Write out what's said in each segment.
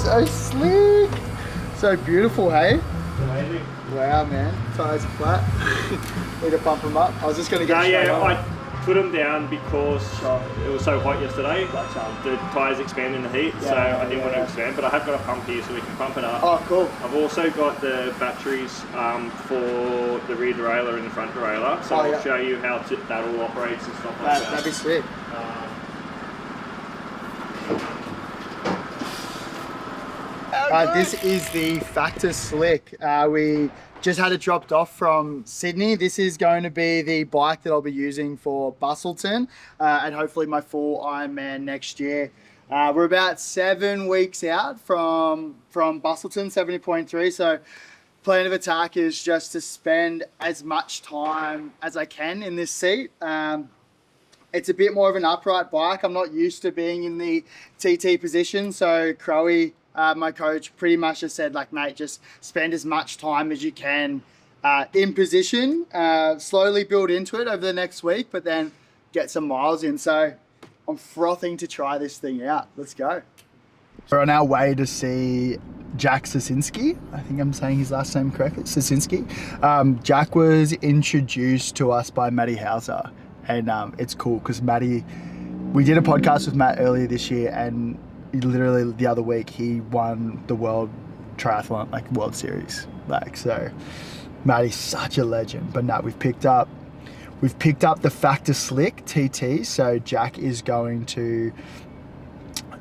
So slick. So beautiful, hey? Amazing. Wow, man. Tires are flat. Need to pump them up. I was just going to get straight on. I put them down because it was so hot yesterday. Gotcha. The tyres expand in the heat, so I didn't want to expand. But I have got a pump here so we can pump it up. Oh, cool. I've also got the batteries for the rear derailleur and the front derailleur, so I'll show you how that all operates and stuff like that. That'd be sick. This is the Factor Slick. We just had it dropped off from Sydney. This is going to be the bike that I'll be using for Busselton and hopefully my full Ironman next year. We're about 7 weeks out from Busselton 70.3, so plan of attack is just to spend as much time as I can in this seat. It's a bit more of an upright bike. I'm not used to being in the TT position, so Crowie, my coach, pretty much just said, like, mate, just spend as much time as you can in position, slowly build into it over the next week, but then get some miles in. So I'm frothing to try this thing out. Let's go. We're on our way to see Jack Sosinski. I think I'm saying his last name correctly, Sosinski. Jack was introduced to us by Matty Hauser, and it's cool because we did a podcast with Matt earlier this year, and literally the other week he won the world triathlon, like World Series. Like, so Matty's such a legend. But no, we've picked up the Factor Slick TT, so Jack is going to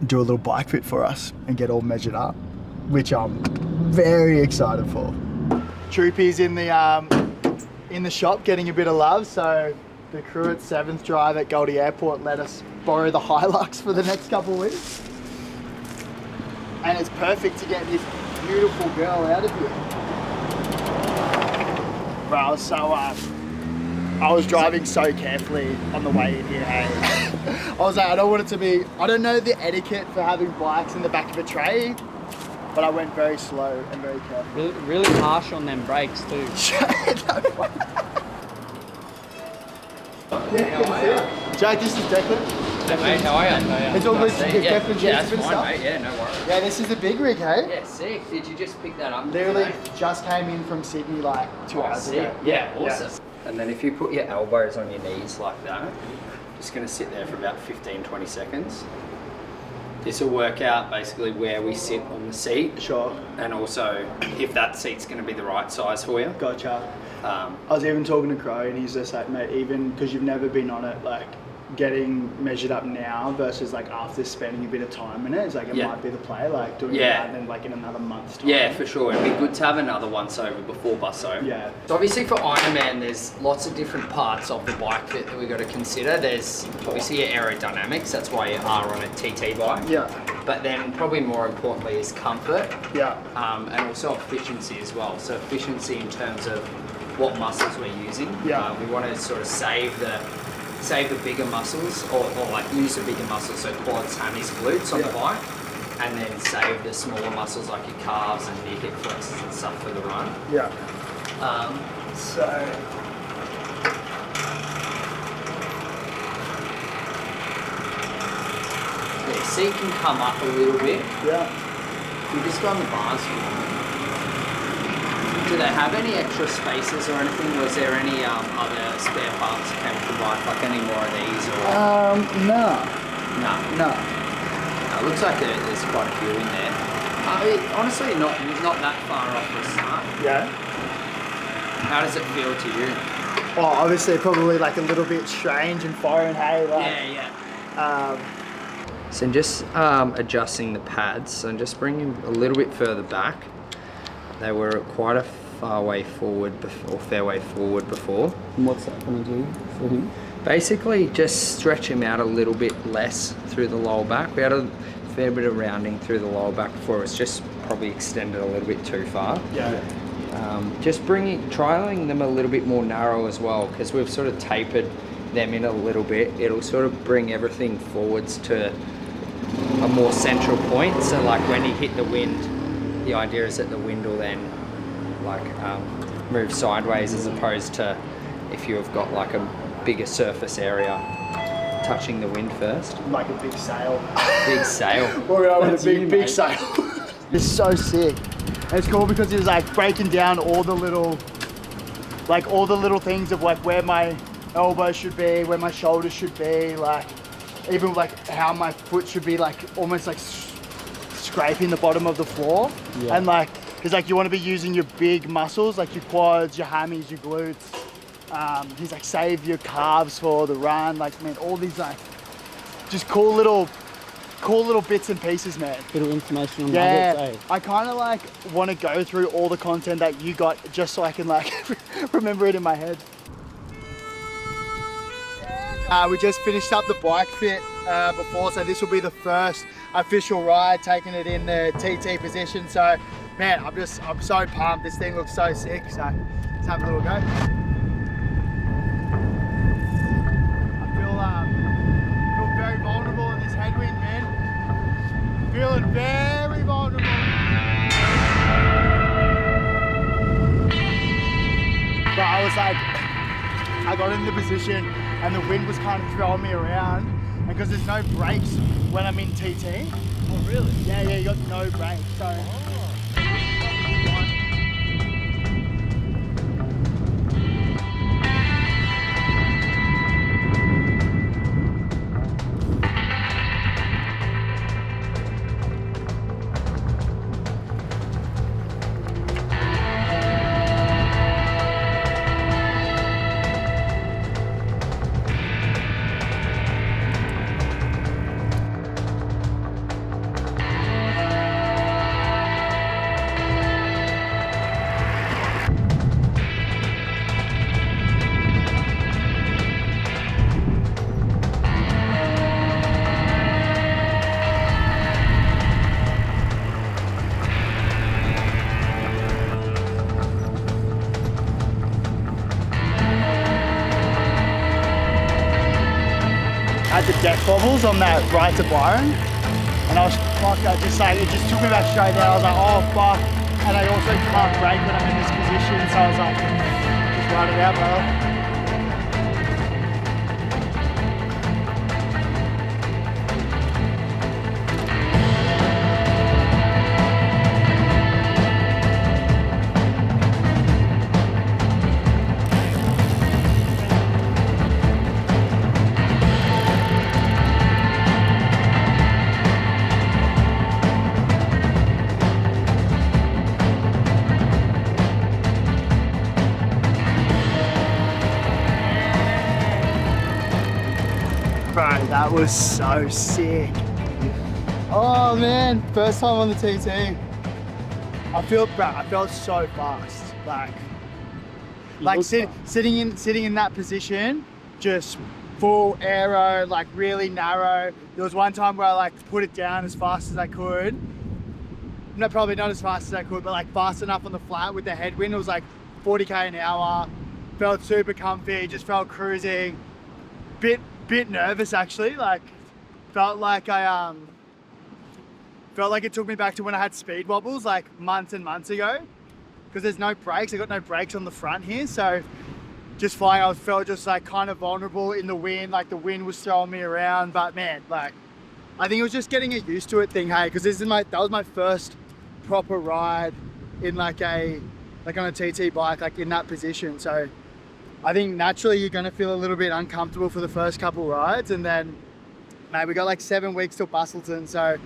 do a little bike fit for us and get all measured up, which I'm very excited for. Troopy's in the shop getting a bit of love, so the crew at 7th Drive at Goldie Airport let us borrow the Hilux for the next couple of weeks. And it's perfect to get this beautiful girl out of here. Bro, so I was driving so carefully on the way in here, hey. I was like, I don't know the etiquette for having bikes in the back of a tray, but I went very slow and very careful. Really harsh on them brakes too. Jack, this is Declan. Hey mate, how are you? It's all good. That's fine, mate. Yeah, no worries. Yeah, this is the big rig, hey? Yeah, sick. Did you just pick that up? Literally just came in from Sydney like 2 hours ago. Yeah, awesome. Yeah. And then if you put your elbows on your knees like that, just going to sit there for about 15-20 seconds. This will work out basically where we sit on the seat. Sure. And also if that seat's going to be the right size for you. Gotcha. I was even talking to Crow and he's just like, mate, even because you've never been on it, like getting measured up now versus like after spending a bit of time in it, it's like it might be the play, like doing that and then like in another month's time. Yeah, for sure. It'd be good to have another once over before Busso. Yeah. So obviously for Ironman, there's lots of different parts of the bike fit that we've got to consider. There's obviously your aerodynamics, that's why you are on a TT bike. Yeah. But then probably more importantly is comfort. Yeah. And also efficiency as well. So efficiency in terms of what muscles we're using. Yeah. We want to sort of save the bigger muscles or like use the bigger muscles, so quads, hammies, glutes on the bike, and then save the smaller muscles like your calves and your hip flexors and stuff for the run. Yeah. So the seat can come up a little bit. Yeah. You just go on the bars for a moment. Do they have any extra spaces or anything? Was there any other spare parts that came with the bike, like any more of these? Or? No. No. It looks like there's quite a few in there. Honestly, not that far off the start. Yeah. How does it feel to you? Oh, obviously probably like a little bit strange and foreign, hey? Like, Yeah. So I'm just adjusting the pads, so I'm just bringing a little bit further back. They were quite a fair way forward before. And what's that going to do for him? Basically, just stretch him out a little bit less through the lower back. We had a fair bit of rounding through the lower back before. It's just probably extended a little bit too far. Yeah. Just trialing them a little bit more narrow as well, because we've sort of tapered them in a little bit. It'll sort of bring everything forwards to a more central point. So like when you hit the wind, the idea is that the wind will then like move sideways, as opposed to if you've got like a bigger surface area touching the wind first. Like a big sail. Big sail. Walking over with a big sail. It's so sick. And it's cool because it's like breaking down all the little things of like where my elbow should be, where my shoulders should be, like even like how my foot should be, like almost like scraping the bottom of the floor. Yeah. And like, because like you want to be using your big muscles, like your quads, your hammies, your glutes. He's like save your calves for the run. Like, man, all these like just cool little bits and pieces, man. Little information on Yeah, nuggets, eh? I kind of like want to go through all the content that you got just so I can like remember it in my head. We just finished up the bike fit before, so this will be the first official ride, taking it in the TT position. So, man, I'm so pumped. This thing looks so sick. So, let's have a little go. I feel very vulnerable in this headwind, man. Feeling very vulnerable. But I was like, I got in the position and the wind was kind of throwing me around, and because there's no brakes when I'm in TT. Oh, really? Yeah, you got no brakes, so. Had the deck bobbles on that right to Byron, and I was fucked. It just took me back straight there. I was like, oh fuck, and I also can't brake when I'm in this position, so I was like, just ride it out, brother. Bro, that was so sick. Oh man, first time on the TT. I felt so fast. Sitting in that position, just full aero, like really narrow. There was one time where I like put it down as fast as I could. No, probably not as fast as I could, but like fast enough on the flat with the headwind. It was like 40k an hour. Felt super comfy, just felt cruising. Bit nervous actually, like felt like it took me back to when I had speed wobbles like months and months ago, because there's no brakes. I got no brakes on the front here, so just flying I felt just like kind of vulnerable in the wind, like the wind was throwing me around. But man, like I think it was just getting a used to it thing, hey, because that was my first proper ride in like on a TT bike, like in that position. So I think naturally you're going to feel a little bit uncomfortable for the first couple rides, and then, mate, we got like 7 weeks till Busselton, so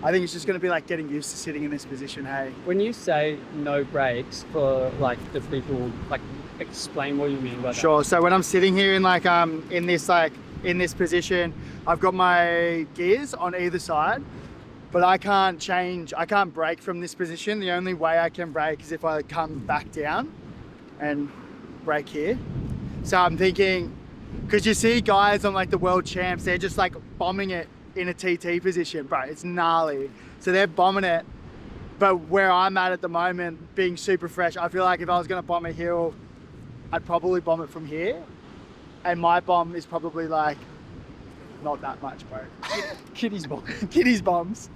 I think it's just going to be like getting used to sitting in this position, hey. When you say no brakes, for like the people, like explain what you mean by that. Sure. So when I'm sitting here in in this position, I've got my gears on either side, but I can't brake from this position. The only way I can brake is if I come back down and brake here. So I'm thinking, because you see guys on like the world champs, they're just like bombing it in a TT position, bro. It's gnarly. So they're bombing it. But where I'm at the moment, being super fresh, I feel like if I was going to bomb a hill, I'd probably bomb it from here. And my bomb is probably like, not that much, bro. Kitty's bomb. Kitty's bombs.